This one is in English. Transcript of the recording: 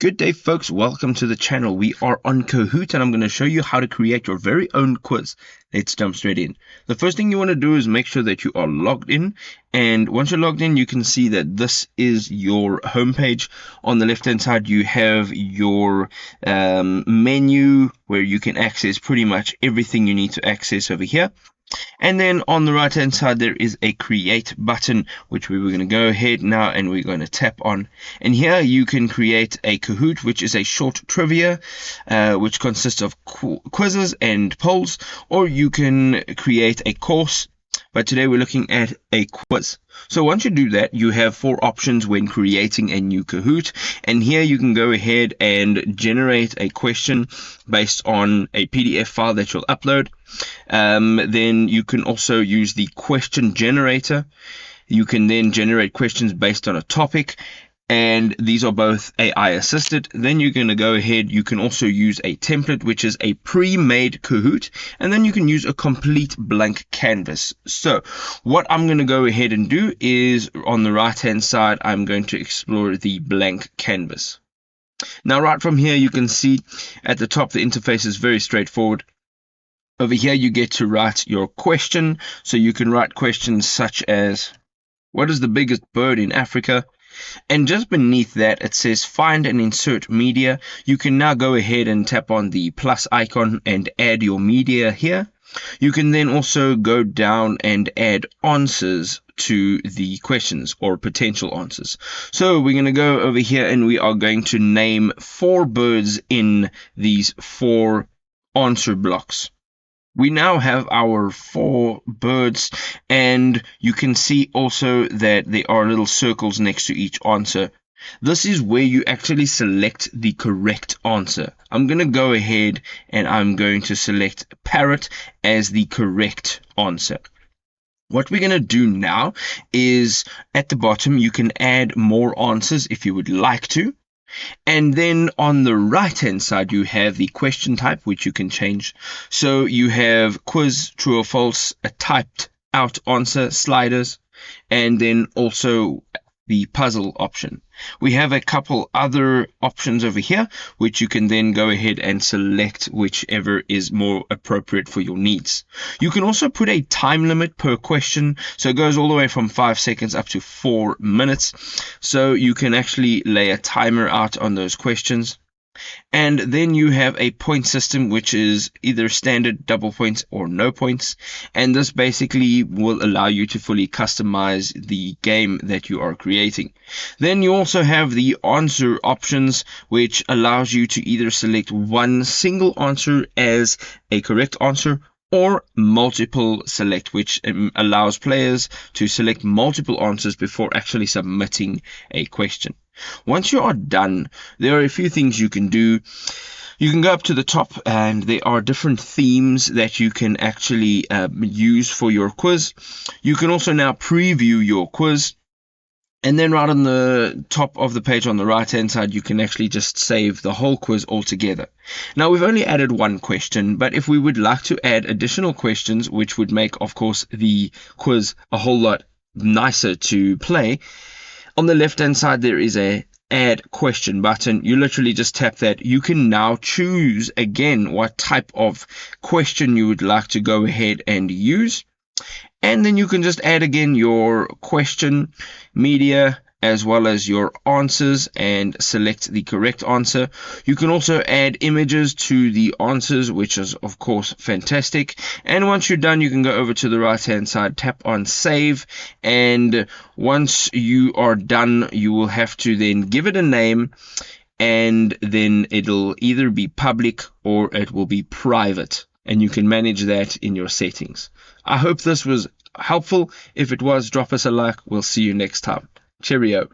Good day, folks. Welcome to the channel. We are on Kahoot and I'm going to show you how to create your very own quiz. Let's jump straight in. The first thing you want to do is make sure that you are logged in. And once you're logged in, you can see that this is your homepage. On the left hand side, you have your menu where you can access pretty much everything you need to access over here. And then on the right hand side there is a create button, which we were going to go ahead now and we're going to tap on. And here you can create a Kahoot, which is a short trivia which consists of quizzes and polls, or you can create a course, but today we're looking at a quiz. So once you do that, you have 4 options when creating a new Kahoot, and here you can go ahead and generate a question based on a PDF file that you'll upload. Then you can also use the question generator. You can then generate questions based on a topic, and these are both AI assisted. Then you're going to go ahead, you can also use a template, which is a pre-made Kahoot, and then you can use a complete blank canvas. So what I'm going to go ahead and do is on the right hand side, I'm going to explore the blank canvas. Now right from here you can see at the top the interface is very straightforward. Over here you get to write your question, so you can write questions such as, what is the biggest bird in Africa? And just beneath that it says find and insert media. You can now go ahead and tap on the plus icon and add your media here. You can then also go down and add answers to the questions, or potential answers. So we're going to go over here and we are going to name 4 birds in these 4 answer blocks. We now have our 4 birds, and you can see also that there are little circles next to each answer. This is where you actually select the correct answer. I'm going to go ahead and I'm going to select parrot as the correct answer. What we're going to do now is at the bottom you can add more answers if you would like to. And then on the right hand side you have the question type, which you can change. So you have quiz, true or false, a typed out answer, sliders, and then also the puzzle option. We have a couple other options over here which you can then go ahead and select whichever is more appropriate for your needs. You can also put a time limit per question, so it goes all the way from 5 seconds up to 4 minutes. So you can actually lay a timer out on those questions. And then you have a point system, which is either standard, double points, or no points. And this basically will allow you to fully customize the game that you are creating. Then you also have the answer options, which allows you to either select one single answer as a correct answer, or multiple select, which allows players to select multiple answers before actually submitting a question. Once you are done, there are a few things you can do. You can go up to the top and there are different themes that you can actually use for your quiz. You can also now preview your quiz. And then right on the top of the page on the right hand side, you can actually just save the whole quiz altogether. Now we've only added 1 question, but if we would like to add additional questions, which would make, of course, the quiz a whole lot nicer to play, on the left hand side there is a add question button. You literally just tap that. You can now choose again what type of question you would like to go ahead and use. And then you can just add again your question, media, as well as your answers, and select the correct answer. You can also add images to the answers, which is of course fantastic. And once you're done, you can go over to the right hand side, tap on save, and once you are done you will have to then give it a name, and then it'll either be public or it will be private, and you can manage that in your settings. I hope this was helpful. If it was, drop us a like. We'll see you next time. Cheerio.